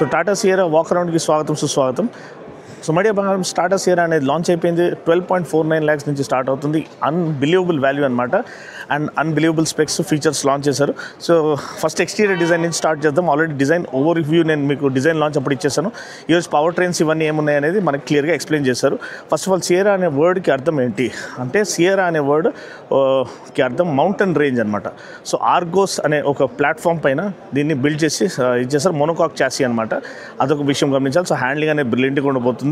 So Tata Sierra walk అరౌండ్కి స్వాగతం సుస్వాగతం. So మడియా బంగారం టాటా సియరా అనేది లాంచ్ అయిపోయింది. 12.49 lakhs నుంచి స్టార్ట్ అవుతుంది. అన్బిలీవబుల్ వాల్యూ అనమాట and unbelievable specs features launch చేశారు. సో ఫస్ట్ ఎక్స్టీరియర్ డిజైన్ నుంచి స్టార్ట్ చేద్దాం. ఆల్రెడీ డిజైన్ ఓవర్ రివ్యూ నేను మీకు డిజైన్ లాంచ్ అప్పుడు ఇచ్చేసాను. ఈరోజు పవర్ ట్రైన్స్ ఇవన్నీ ఏమున్నాయి అనేది మనకి క్లియర్గా ఎక్స్ప్లెయిన్ చేశారు. ఫస్ట్ ఆఫ్ ఆల్ సియరా అనే వర్డ్కి అర్థం ఏంటి అంటే సియరా అనే వర్డ్ కి అర్థం మౌంటైన్ రేంజ్ అనమాట. సో ఆర్గోస్ అనే ఒక ప్లాట్ఫామ్ పైన దీన్ని బిల్డ్ చేసి ఇచ్చేసారు. మోనోకాక్ చాసీ అనమాట. అదొక విషయం గమనించాలి. సో హ్యాండ్లింగ్ అనేది బ్రిలియంట్గా ఉండబోతుంది.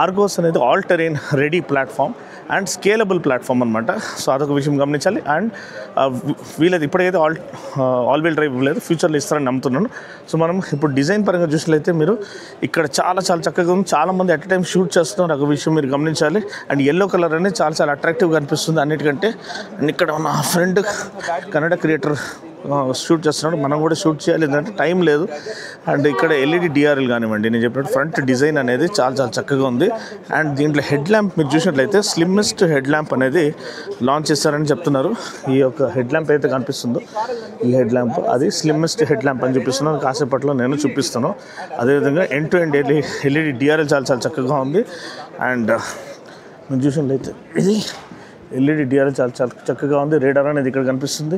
ఆర్గోస్ అనేది all terrain ready platform and scalable platform అనమాట. సో అదొక విషయం గమనించాలి. అండ్ వీళ్ళది ఇప్పుడైతే ఆల్ వీల్ డ్రైవ్ లేదు, ఫ్యూచర్లో ఇస్తారని నమ్ముతున్నాను. సో మనం ఇప్పుడు డిజైన్ పరంగా చూసినట్లయితే మీరు ఇక్కడ చాలా చక్కగా ఉంది. చాలామంది అట్ టైం షూట్ చేస్తున్నారు. ఒక విషయం మీరు గమనించాలి. అండ్ ఎల్లో కలర్ అనేది చాలా అట్రాక్టివ్గా అనిపిస్తుంది అన్నిటికంటే. అండ్ ఇక్కడ నా ఫ్రెండ్ కన్నడ క్రియేటర్ షూట్ చేస్తున్నాడు. మనం కూడా షూట్ చేయాలి, ఎందుకంటే టైం లేదు. అండ్ ఇక్కడ ఎల్ఈడి డిఆర్ఎల్ కానివ్వండి, నేను చెప్పినట్టు ఫ్రంట్ డిజైన్ అనేది చాలా చక్కగా ఉంది. అండ్ దీంట్లో హెడ్ ల్యాంప్ మీరు చూసినట్లయితే స్లిమ్మెస్ట్ హెడ్ ల్యాంప్ అనేది లాంచ్ చేస్తారని చెప్తున్నారు. ఈ యొక్క హెడ్ ల్యాంప్ అయితే కనిపిస్తుందో ఈ హెడ్ ల్యాంప్ అది స్లిమ్మెస్ట్ హెడ్ ల్యాంప్ అని చూపిస్తున్నాను. కాసేపట్లో నేను చూపిస్తాను. అదేవిధంగా end to end LED DRL చాలా చక్కగా ఉంది. అండ్ మీరు చూసినట్లయితే ఇది ఎల్ఈడి డిఆర్ఎల్ చాలా చక్కగా ఉంది. రేడార్ అనేది ఇక్కడ కనిపిస్తుంది.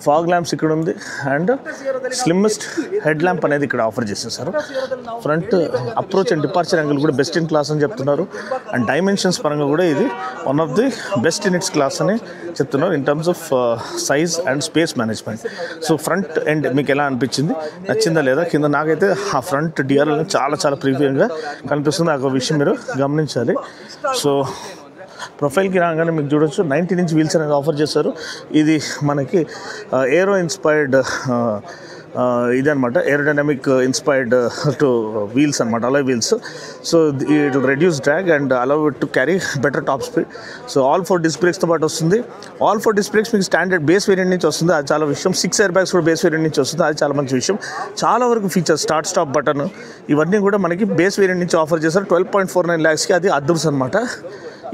ఫాగ్ ల్యాంప్స్ ఇక్కడ ఉంది. అండ్ స్లిమ్మెస్ట్ హెడ్ ల్యాంప్ అనేది ఇక్కడ ఆఫర్ చేసేసారు. Front approach and departure angle కూడా బెస్ట్ ఇన్ క్లాస్ అని చెప్తున్నారు. అండ్ డైమెన్షన్స్ పరంగా కూడా ఇది one of the best in it's class అని చెప్తున్నారు in terms of size and space management. So front end మీకు ఎలా అనిపించింది, నచ్చిందా లేదా కింద? నాకైతే ఆ ఫ్రంట్ డిఆర్ఎల్ చాలా ప్రీమియంగా కనిపిస్తుంది. ఆ విషయం మీరు గమనించాలి. సో ప్రొఫైల్కి రాగానే మీకు చూడొచ్చు 19 inch వీల్స్ అనేది ఆఫర్ చేశారు. ఇది మనకి ఏరో ఇన్స్పైర్డ్ ఇదనమాట, ఏరోడైనమిక్ ఇన్స్పైర్డ్ టు వీల్స్ అనమాట, అలా wheels. So it will reduce drag and allow it to carry better top speed. So all 4 disc బ్రేక్స్తో పాటు వస్తుంది. ఆల్ 4 డిస్క్ బ్రేక్స్ మీకు స్టాండర్డ్ బేస్ వేరియంట్ నుంచి వస్తుంది. అది చాలా విషయం. 6 ఎయిర్ బ్యాగ్స్ కూడా బేస్ వేరియంట్ నుంచి వస్తుంది. అది చాలా మంచి విషయం. చాలా వరకు ఫీచర్స్ స్టార్ట్ స్టాప్ బటన్ ఇవన్నీ కూడా మనకి బేస్ వేరియంట్ నుంచి ఆఫర్ చేశారు. 12.49 lakhsకి అది అదర్స్ అనమాట.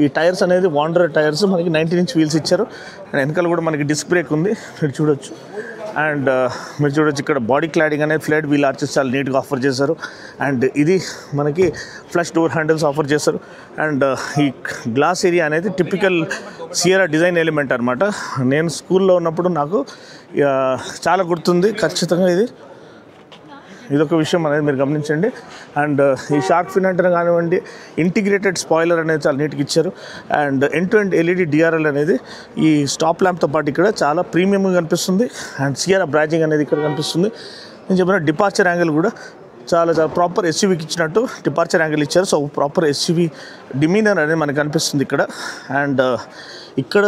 ఈ టైర్స్ అనేది వాండరర్ టైర్స్ మనకి 19 inch వీల్స్ ఇచ్చారు. అండ్ వెనకాల కూడా మనకి డిస్క్ బ్రేక్ ఉంది, మీరు చూడొచ్చు. అండ్ మీరు చూడొచ్చు ఇక్కడ బాడీ క్లాడింగ్ అనేది ఫ్లాట్ వీల్ ఆర్చెస్ చాలా నీట్గా ఆఫర్ చేశారు. అండ్ ఇది మనకి ఫ్లష్ డోర్ హ్యాండిల్స్ ఆఫర్ చేశారు. అండ్ ఈ గ్లాస్ ఏరియా అనేది టిపికల్ సియరా డిజైన్ ఎలిమెంట్ అనమాట. నేను స్కూల్లో ఉన్నప్పుడు నాకు చాలా గుర్తుంది. ఖచ్చితంగా ఇదొక విషయం అనేది మీరు గమనించండి. అండ్ ఈ షార్క్ ఫిన్ అంటే కానివ్వండి, ఇంటిగ్రేటెడ్ స్పాయిలర్ అనేది చాలా నీట్గా ఇచ్చారు. And end to end LED DRL అనేది ఈ స్టాప్ ల్యాంప్తో పాటు ఇక్కడ చాలా ప్రీమియంగా కనిపిస్తుంది. అండ్ సియరా బ్రాజింగ్ అనేది ఇక్కడ కనిపిస్తుంది. నేను చెప్పిన డిపార్చర్ యాంగిల్ కూడా చాలా ప్రాపర్ ఎస్యూవీకి ఇచ్చినట్టు డిపార్చర్ యాంగిల్ ఇచ్చారు. సో ప్రాపర్ ఎస్యూవీ డిమీనర్ అనేది మనకు కనిపిస్తుంది ఇక్కడ. అండ్ ఇక్కడ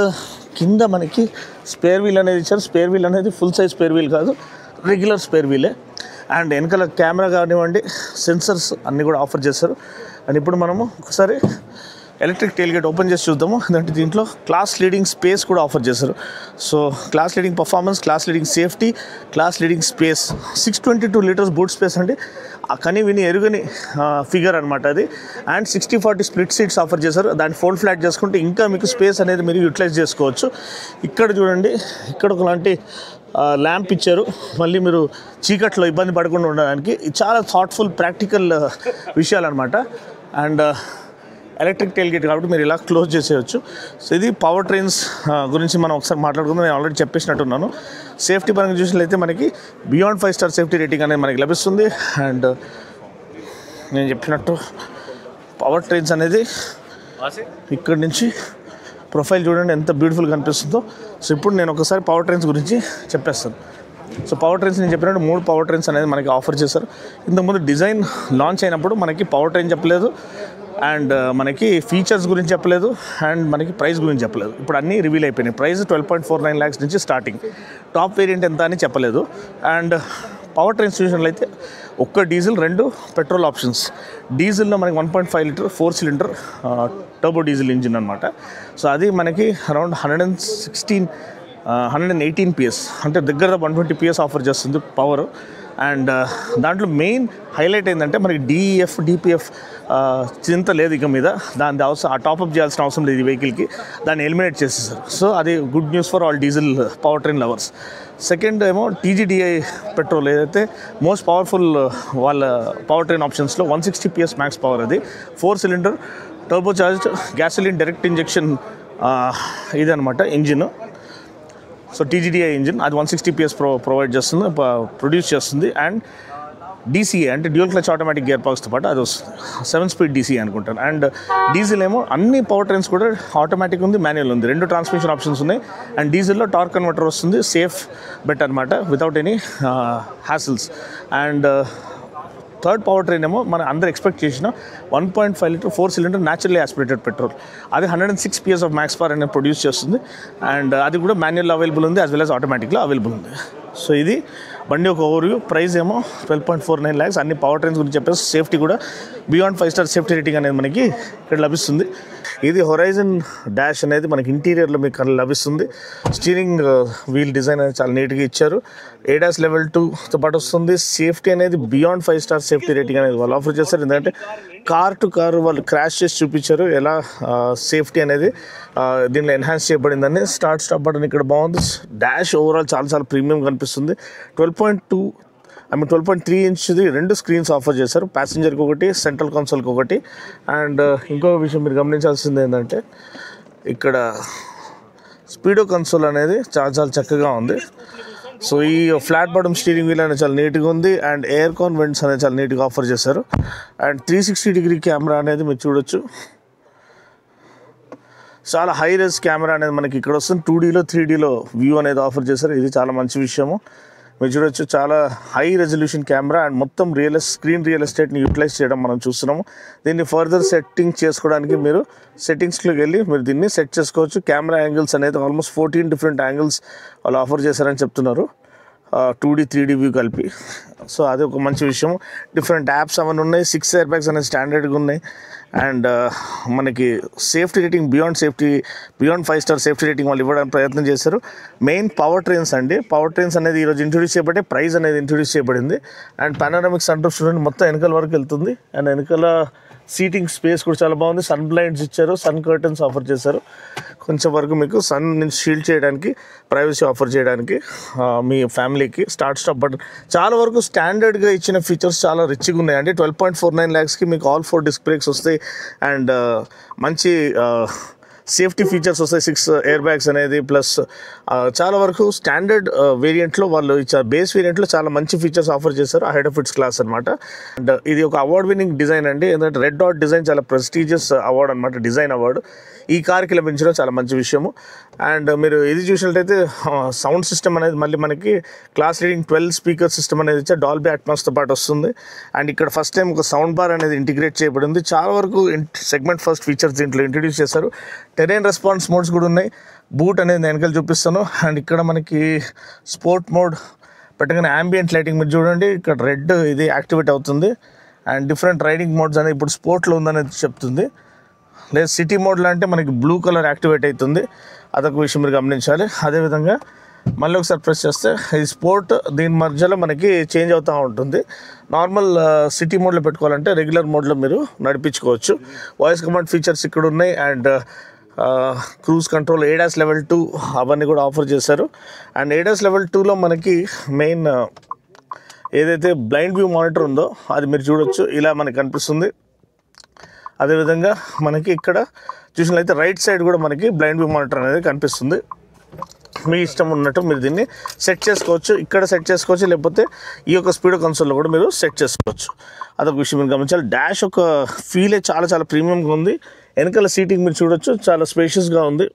కింద మనకి స్పేర్ వీల్ అనేది ఇచ్చారు. స్పేర్ వీల్ అనేది ఫుల్ సైజ్ స్పేర్ వీల్ కాదు, రెగ్యులర్ స్పేర్ వీలే. అండ్ వెనకాల కెమెరా కానివ్వండి, సెన్సర్స్ అన్నీ కూడా ఆఫర్ చేస్తారు. అండ్ ఇప్పుడు మనము ఒకసారి ఎలక్ట్రిక్ టెయిల్ గేట్ ఓపెన్ చేసి చూద్దాము. ఎందుకంటే దీంట్లో క్లాస్ లీడింగ్ స్పేస్ కూడా ఆఫర్ చేశారు. So class leading performance, class leading safety, class leading space. 622 liters boot space అండి. ఆ కని విని ఎరుగని ఫిగర్ అనమాట అది. అండ్ 60-40 స్ప్లిట్ సీట్స్ ఆఫర్ చేశారు. దాన్ని ఫోల్డ్ ఫ్లాట్ చేసుకుంటే ఇంకా మీకు స్పేస్ అనేది మీరు యూటిలైజ్ చేసుకోవచ్చు. ఇక్కడ చూడండి, ఇక్కడ ఒకలాంటి ల్యాంప్ ఇచ్చారు. మళ్ళీ మీరు చీకట్లో ఇబ్బంది పడకుండా ఉండడానికి చాలా థాట్ఫుల్ ప్రాక్టికల్ విషయాలు అనమాట. అండ్ ఎలక్ట్రిక్ టెయిల్ గేట్ కాబట్టి మీరు ఇలా క్లోజ్ చేసేయచ్చు. సో ఇది పవర్ ట్రైన్స్ గురించి మనం ఒకసారి మాట్లాడుకుందాం. నేను ఆల్రెడీ చెప్పేసినట్టున్నాను. సేఫ్టీ పరంగా చూసినట్లయితే మనకి బియాండ్ 5 star సేఫ్టీ రేటింగ్ అనేది మనకి లభిస్తుంది. అండ్ నేను చెప్పినట్టు పవర్ ట్రైన్స్ అనేది ఇక్కడి నుంచి ప్రొఫైల్ చూడండి ఎంత బ్యూటిఫుల్గా కనిపిస్తుందో. సో ఇప్పుడు నేను ఒకసారి పవర్ ట్రైన్స్ గురించి చెప్పేస్తాను. సో పవర్ ట్రైన్స్ నేను చెప్పినట్టు 3 పవర్ ట్రైన్స్ అనేది మనకి ఆఫర్ చేశారు. ఇంతకుముందు డిజైన్ లాంచ్ అయినప్పుడు మనకి పవర్ ట్రైన్ చెప్పలేదు, అండ్ మనకి ఫీచర్స్ గురించి చెప్పలేదు, అండ్ మనకి ప్రైస్ గురించి చెప్పలేదు. ఇప్పుడు అన్నీ రివీల్ అయిపోయినాయి. ప్రైస్ 12.49 lakhs నుంచి స్టార్టింగ్. టాప్ వేరియంట్ ఎంత అని చెప్పలేదు. అండ్ పవర్ ట్రైన్స్ చూసినట్లయితే ఒక్క డీజిల్, 2 పెట్రోల్ ఆప్షన్స్. డీజిల్లో మనకి 1.5 liter 4 cylinder turbo diesel engine అనమాట. సో అది మనకి అరౌండ్ 118 PS అంటే దగ్గర 120 PS ఆఫర్ చేస్తుంది పవర్. అండ్ దాంట్లో మెయిన్ హైలైట్ ఏంటంటే మనకి డిఈఎఫ్ డిపిఎఫ్ చింత లేదు ఇక మీద దాని అవసరం ఆ టాప్అప్ చేయాల్సిన అవసరం లేదు ఈ వెహికల్కి, దాన్ని ఎలిమినేట్ చేసేసారు. సో అది good news for all diesel power train lovers. Second ఏమో టీజీడీఐ పెట్రోల్ ఏదైతే మోస్ట్ పవర్ఫుల్ వాళ్ళ పవర్ ట్రైన్ ఆప్షన్స్లో 160 PS మ్యాక్స్ పవర్, అది 4 cylinder turbo charged gasoline direct injection ఇదనమాట ఇంజిన్. సో టీజీడీఐ ఇంజిన్ అది 160 PS ప్రొవైడ్ చేస్తుంది, ప్రొడ్యూస్ చేస్తుంది. అండ్ డీసీఏ అంటే డ్యూయల్ క్లచ్ ఆటోమేటిక్ గేర్ బాక్స్తో పాటు అది వస్తుంది, 7 స్పీడ్ డీసీఏ అనుకుంటాను. అండ్ డీజిల్ ఏమో అన్ని పవర్ ట్రైన్స్ కూడా ఆటోమేటిక్ ఉంది, మాన్యువల్ ఉంది, 2 ట్రాన్స్మిషన్ ఆప్షన్స్ ఉన్నాయి. అండ్ డీజిల్లో టార్క్ కన్వర్టర్ వస్తుంది, సేఫ్ బెట్ అనమాట, without any hassles. And third power train ఏమో మనం అందరూ ఎక్స్పెక్ట్ చేసిన 1.5 litre 4 cylinder naturally aspirated petrol, అది 106 PS ఆఫ్ మ్యాక్స్ పవర్ అనేది ప్రొడ్యూస్ చేస్తుంది. అండ్ అది కూడా మాన్యువల్ అవైలబుల్ ఉంది, యాజ్ వెల్ యాజ్ ఆటోమేటిక్లో అవైలబుల్ ఉంది. సో ఇది బండి ఒక ఓవర్వ్యూ. ప్రైస్ ఏమో 12.49 lakhs. అన్ని పవర్ ట్రైన్స్ గురించి చెప్పేసి సేఫ్టీ కూడా బియాండ్ 5 స్టార్ సేఫ్టీ రేటింగ్ అనేది మనకి ఇక్కడ లభిస్తుంది. ఇది హొరైజన్ డాష్ అనేది మనకి ఇంటీరియర్లో మీకు లభిస్తుంది. స్టీరింగ్ వీల్ డిజైన్ అనేది చాలా నీట్గా ఇచ్చారు. ఏడాస్ లెవెల్ 2తో పాటు వస్తుంది. సేఫ్టీ అనేది బియాండ్ 5 స్టార్ సేఫ్టీ రేటింగ్ అనేది వాళ్ళు ఆఫర్ చేస్తారు. ఎందుకంటే కార్ టు కార్ వాళ్ళు క్రాష్ చేసి చూపించారు ఎలా సేఫ్టీ అనేది దీనిలో ఎన్హాన్స్ చేయబడిందని. స్టార్ట్ స్టాప్ బటన్ ఇక్కడ బాగుంది. డాష్ ఓవరాల్ చాలా ప్రీమియం కనిపిస్తుంది. 12.3 ఇంచ్ది 2 స్క్రీన్స్ ఆఫర్ చేశారు, ప్యాసింజర్కి ఒకటి, సెంట్రల్ కన్సోల్కి ఒకటి. అండ్ ఇంకొక విషయం మీరు గమనించాల్సింది ఏంటంటే ఇక్కడ స్పీడో కన్సోల్ అనేది చాలా చక్కగా ఉంది. సో ఈ ఫ్లాట్ బాటమ్ స్టీరింగ్ వీల్ అనేది చాలా నీట్గా ఉంది. అండ్ ఎయిర్ కాన్ వెంట్స్ అనేది చాలా నీట్గా ఆఫర్ చేశారు. అండ్ 360 డిగ్రీ కెమెరా అనేది మీరు చూడొచ్చు, చాలా హై రేస్ కెమెరా అనేది మనకి ఇక్కడ వస్తుంది. 2Dలో 3Dలో వ్యూ అనేది ఆఫర్ చేశారు, ఇది చాలా మంచి విషయము. మీరు చూడొచ్చు చాలా హై రెజల్యూషన్ కెమెరా అండ్ మొత్తం స్క్రీన్ రియల్ ఎస్టేట్ని యూటిలైజ్ చేయడం మనం చూస్తున్నాము. దీన్ని ఫర్దర్ సెట్టింగ్ చేసుకోవడానికి మీరు సెట్టింగ్స్లోకి వెళ్ళి మీరు దీన్ని సెట్ చేసుకోవచ్చు. కెమెరా యాంగిల్స్ అనేది ఆల్మోస్ట్ 14 డిఫరెంట్ యాంగిల్స్ వాళ్ళు ఆఫర్ చేశారని చెప్తున్నారు, 2D 3D వ్యూ కలిపి. సో అది ఒక మంచి విషయం. డిఫరెంట్ యాప్స్ అవన్నీ ఉన్నాయి. 6 ఎయిర్ బ్యాగ్స్ అనేది స్టాండర్డ్గా ఉన్నాయి. అండ్ మనకి safety rating beyond 5 star safety rating వాళ్ళు ఇవ్వడానికి ప్రయత్నం చేశారు. మెయిన్ పవర్ ట్రైన్స్ అండి. పవర్ ట్రైన్స్ అనేది ఈరోజు ఇంట్రొడ్యూస్ చేయబట్టే ప్రైస్ అనేది ఇంట్రొడ్యూస్ చేయబడింది. అండ్ పానోరామిక్ సన్ రూఫ్ చూడండి, మొత్తం వెనకాల వరకు వెళ్తుంది. అండ్ వెనకాల సీటింగ్ స్పేస్ కూడా చాలా బాగుంది. సన్ బ్లైండ్స్ ఇచ్చారు, సన్ కర్టన్స్ ఆఫర్ చేశారు. కొంచెం వరకు మీకు సన్ నుంచి షీల్డ్ చేయడానికి, ప్రైవసీ ఆఫర్ చేయడానికి మీ ఫ్యామిలీకి. స్టార్ట్ స్టాప్ బటన్ చాలా వరకు స్టాండర్డ్గా ఇచ్చిన ఫీచర్స్ చాలా రిచ్గా ఉన్నాయండి. 12.49 lakhsకి మీకు ఆల్ 4 డిస్క్ బ్రేక్స్ వస్తాయి. అండ్ మంచి సేఫ్టీ ఫీచర్స్ వస్తాయి, 6 ఎయిర్ బ్యాగ్స్ అనేది. ప్లస్ చాలా వరకు స్టాండర్డ్ వేరియంట్లో వాళ్ళు ఇచ్చారు. బేస్ వేరియంట్లో చాలా మంచి ఫీచర్స్ ఆఫర్ చేశారు, అహెడ్ ఆఫ్ ఇట్స్ క్లాస్ అనమాట. అండ్ ఇది ఒక అవార్డ్ విన్నింగ్ డిజైన్ అండి. ఎందుకంటే రెడ్ డాట్ డిజైన్ చాలా ప్రెస్టీజియస్ అవార్డ్ అనమాట, డిజైన్ అవార్డు ఈ కార్కి లభించడం చాలా మంచి విషయము. అండ్ మీరు ఇది చూసినట్టయితే సౌండ్ సిస్టమ్ అనేది మళ్ళీ మనకి క్లాస్ రీడింగ్ 12 స్పీకర్ సిస్టమ్ అనేది ఇచ్చే డాల్బీ అట్మాస్తో పాటు వస్తుంది. అండ్ ఇక్కడ ఫస్ట్ టైం ఒక సౌండ్ బార్ అనేది ఇంటిగ్రేట్ చేయబడింది. చాలా వరకు సెగ్మెంట్ ఫస్ట్ ఫీచర్స్ దీంట్లో ఇంట్రడ్యూస్ చేశారు. టెరెయిన్ రెస్పాన్స్ మోడ్స్ కూడా ఉన్నాయి. బూట్ అనేది నేను వెనకాల చూపిస్తాను. అండ్ ఇక్కడ మనకి స్పోర్ట్ మోడ్ పెట్టగానే యాంబియంట్ లైటింగ్ మీరు చూడండి, ఇక్కడ రెడ్ ఇది యాక్టివేట్ అవుతుంది. అండ్ డిఫరెంట్ రైడింగ్ మోడ్స్ అనేది ఇప్పుడు స్పోర్ట్లో ఉందనేది చెప్తుంది. లేదా సిటీ మోడ్లో అంటే మనకి బ్లూ కలర్ యాక్టివేట్ అవుతుంది, అదొక విషయం మీరు గమనించాలి. అదేవిధంగా మళ్ళీ ఒకసారి ప్రెస్ చేస్తే ఈ స్పోర్ట్ దీని మధ్యలో మనకి చేంజ్ అవుతూ ఉంటుంది. నార్మల్ సిటీ మోడ్లో పెట్టుకోవాలంటే రెగ్యులర్ మోడ్లో మీరు నడిపించుకోవచ్చు. వాయిస్ కమాండ్ ఫీచర్స్ ఇక్కడ ఉన్నాయి. And cruise control, ADAS level 2 అవన్నీ కూడా ఆఫర్ చేశారు. అండ్ ఏడాస్ లెవెల్ 2లో మనకి మెయిన్ ఏదైతే బ్లైండ్ వ్యూ మానిటర్ ఉందో అది మీరు చూడొచ్చు, ఇలా మనకి కనిపిస్తుంది. అదేవిధంగా మనకి ఇక్కడ చూసినట్లయితే రైట్ సైడ్ కూడా మనకి బ్లైండ్ వ్యూ మానిటర్ అనేది కనిపిస్తుంది. మీ ఇష్టం ఉన్నట్టు మీరు దీన్ని సెట్ చేసుకోవచ్చు, ఇక్కడ సెట్ చేసుకోవచ్చు, లేకపోతే ఈ యొక్క స్పీడో కన్సోల్లో కూడా మీరు సెట్ చేసుకోవచ్చు. అదొక విషయం మీరు గమనించాలి. డాష్ ఒక ఫీలే చాలా ప్రీమియంగా ఉంది. వెనకాల సీటింగ్ మీరు చూడొచ్చు, చాలా స్పేషియస్గా ఉంది.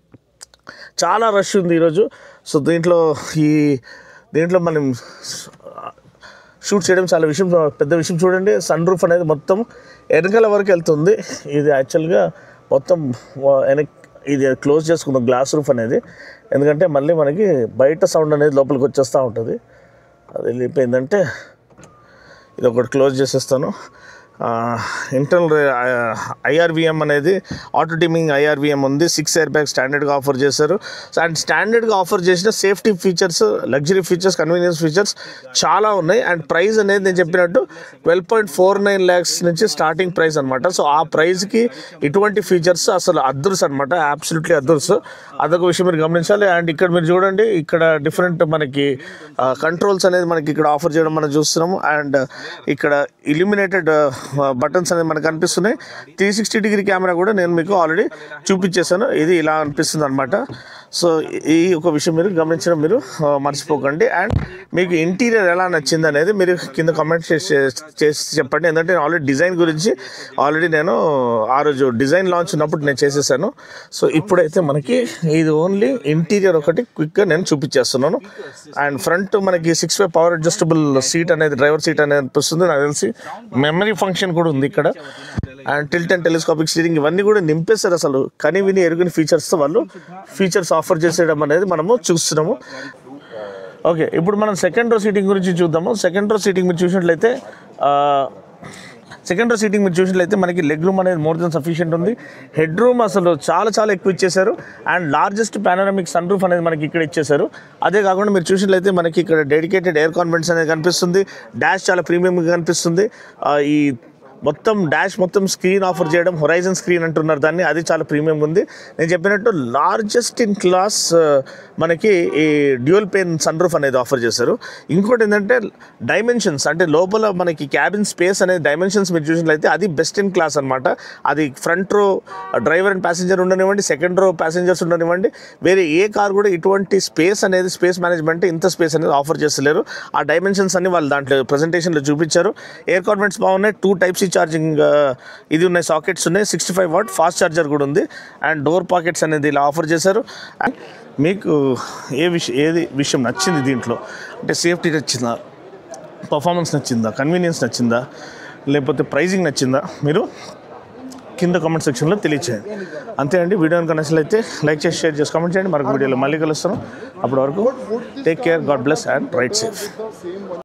చాలా రష్ ఉంది ఈరోజు. సో దీంట్లో మనం షూట్ చేయడం చాలా పెద్ద విషయం. చూడండి, సన్ రూఫ్ అనేది మొత్తం వెనకాల వరకు వెళ్తుంది. ఇది యాక్చువల్గా మొత్తం ఇది క్లోజ్ చేసుకుందాం గ్లాస్ రూఫ్ అనేది, ఎందుకంటే మళ్ళీ మనకి బయట సౌండ్ అనేది లోపలికి వచ్చేస్తూ ఉంటుంది. అది వెళ్ళిపోయిందంటే ఇది ఒకటి క్లోజ్ చేసేస్తాను. ఇంటర్నల్ ఐఆర్విఎం అనేది ఆటో డిమింగ్ ఐఆర్విఎం ఉంది. 6 ఎయిర్ బ్యాగ్ స్టాండర్డ్గా ఆఫర్ చేశారు. అండ్ స్టాండర్డ్గా ఆఫర్ చేసిన safety features, luxury features, convenience features చాలా ఉన్నాయి. అండ్ ప్రైస్ అనేది నేను చెప్పినట్టు 12.49 lakhs నుంచి స్టార్టింగ్ ప్రైస్ అనమాట. సో ఆ ప్రైస్కి ఇటువంటి ఫీచర్స్ అసలు అదర్స్ అనమాట, అబ్సల్యూట్లీ అదర్స్. అదొక విషయం మీరు గమనించాలి. అండ్ ఇక్కడ మీరు చూడండి, ఇక్కడ డిఫరెంట్ మనకి కంట్రోల్స్ అనేది మనకి ఇక్కడ ఆఫర్ చేయడం మనం చూస్తున్నాము. అండ్ ఇక్కడ ఇల్యూమినేటెడ్ బటన్స్ అనేది మనకు కనిపిస్తున్నాయి. 360 కెమెరా కూడా నేను మీకు ఆల్రెడీ చూపించేశాను. ఇది ఇలా అనిపిస్తుంది అనమాట. సో ఈ ఒక విషయం మీరు గమనించడం మీరు మర్చిపోకండి. అండ్ మీకు ఇంటీరియర్ ఎలా నచ్చింది అనేది మీరు కింద కామెంట్ చేసి చెప్పండి. ఎందుకంటే నేను ఆల్రెడీ డిజైన్ గురించి నేను ఆ రోజు డిజైన్ లాంచ్ ఉన్నప్పుడు నేను చేసేసాను. సో ఇప్పుడైతే మనకి ఇది ఓన్లీ ఇంటీరియర్ ఒకటి క్విక్గా నేను చూపించేస్తున్నాను. అండ్ ఫ్రంట్ మనకి 6-way పవర్ అడ్జస్టబుల్ సీట్ అనేది, డ్రైవర్ సీట్ అనేది అనిపిస్తుంది. నాకు తెలిసి మెమరీ ఫంక్షన్ కూడా ఉంది ఇక్కడ. And tilt and telescopic steering ఇవన్నీ కూడా నింపేస్తారు. అసలు కని విని ఎరుగుని ఫీచర్స్తో వాళ్ళు ఫీచర్స్ ఆఫర్ చేసేయడం అనేది మనము చూస్తున్నాము. ఓకే, ఇప్పుడు మనం సెకండ్ రో సీటింగ్ గురించి చూద్దాము. సెకండ్ రో సీటింగ్ మీరు చూసినట్లయితే మనకి లెగ్ రూమ్ అనేది మోర్ దెన్ సఫిషియెంట్ ఉంది. హెడ్ రూమ్ అసలు చాలా ఎక్కువ ఇచ్చేశారు. And largest panoramic sun roof అనేది మనకి ఇక్కడ ఇచ్చేశారు. అదే కాకుండా మీరు చూసినట్లయితే మనకి ఇక్కడ డెడికేటెడ్ ఎయిర్ కాన్వెంట్స్ అనేది కనిపిస్తుంది. డాష్ చాలా ప్రీమియంగా కనిపిస్తుంది. ఈ మొత్తం డాష్ మొత్తం స్క్రీన్ ఆఫర్ చేయడం, హొరైజన్ స్క్రీన్ అంటున్నారు దాన్ని, అది చాలా ప్రీమియం ఉంది. నేను చెప్పినట్టు లార్జెస్ట్ ఇన్ క్లాస్ మనకి ఈ డ్యూయల్ పేన్ సన్ రూఫ్ అనేది ఆఫర్ చేశారు. ఇంకోటి ఏంటంటే డైమెన్షన్స్, అంటే లోపల మనకి క్యాబిన్ స్పేస్ అనేది డైమెన్షన్స్ మీరు చూసినట్లయితే అది బెస్ట్ ఇన్ క్లాస్ అనమాట. అది ఫ్రంట్ రో డ్రైవర్ అండ్ ప్యాసింజర్ ఉండనివ్వండి, సెకండ్ రో ప్యాసింజర్స్ ఉండనివ్వండి, వేరే ఏ కార్ కూడా ఇటువంటి స్పేస్ మేనేజ్మెంట్ ఇంత స్పేస్ అనేది ఆఫర్ చేస్తలేరు. ఆ డైమెన్షన్స్ అన్ని వాళ్ళు దాంట్లో ప్రజెంటేషన్లో చూపించారు. ఎయిర్ కాన్వెంట్స్ బాగున్నాయి. 2 Type-C ఛార్జింగ్ ఇది ఉన్నాయి, సాకెట్స్ ఉన్నాయి. 65 watt ఫాస్ట్ ఛార్జర్ కూడా ఉంది. అండ్ డోర్ పాకెట్స్ అనేది ఇలా ఆఫర్ చేశారు. అండ్ మీకు ఏది విషయం నచ్చింది దీంట్లో అంటే సేఫ్టీ నచ్చిందా, పర్ఫార్మెన్స్ నచ్చిందా, కన్వీనియన్స్ నచ్చిందా, లేకపోతే ప్రైజింగ్ నచ్చిందా, మీరు కింద కామెంట్ సెక్షన్లో తెలియచేయండి. అంతే అండి. వీడియో కనుక నచ్చినట్లయితే లైక్ చేసి షేర్ చేసి కామెంట్ చేయండి. మరొక వీడియోలో మళ్ళీ కలుస్తాను. అప్పటి వరకు take care, God bless and right safe.